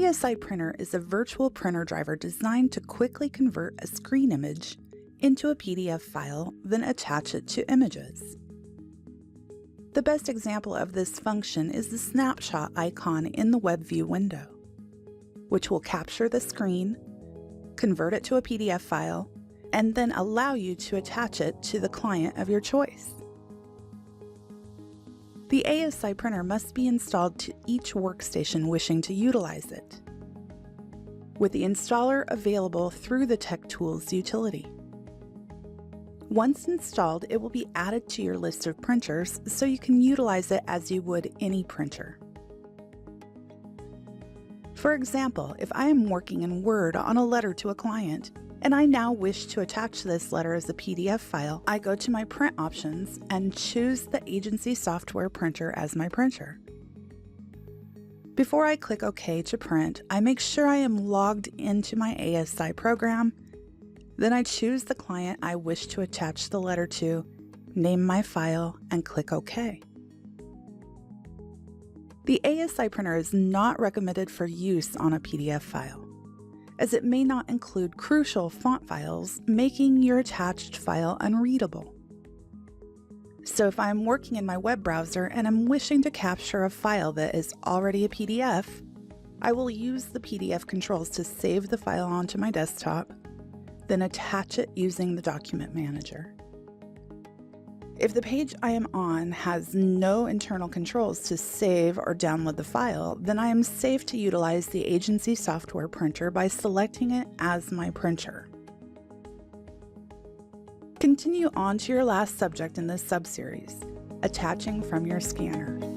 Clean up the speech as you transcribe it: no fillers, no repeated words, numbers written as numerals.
ASI Printer is a virtual printer driver designed to quickly convert a screen image into a PDF file, then attach it to images. The best example of this function is the snapshot icon in the web view window, which will capture the screen, convert it to a PDF file, and then allow you to attach it to the client of your choice. The ASI printer must be installed to each workstation wishing to utilize it, with the installer available through the Tech Tools utility. Once installed, it will be added to your list of printers so you can utilize it as you would any printer. For example, if I am working in Word on a letter to a client, and I now wish to attach this letter as a PDF file, I go to my print options and choose the agency software printer as my printer. Before I click OK to print, I make sure I am logged into my ASI program. Then I choose the client I wish to attach the letter to, name my file, and click OK. The ASI printer is not recommended for use on a PDF file, as it may not include crucial font files, making your attached file unreadable. So if I'm working in my web browser and I'm wishing to capture a file that is already a PDF, I will use the PDF controls to save the file onto my desktop, then attach it using the document manager. If the page I am on has no internal controls to save or download the file, then I am safe to utilize the agency software printer by selecting it as my printer. Continue on to your last subject in this subseries, attaching from your scanner.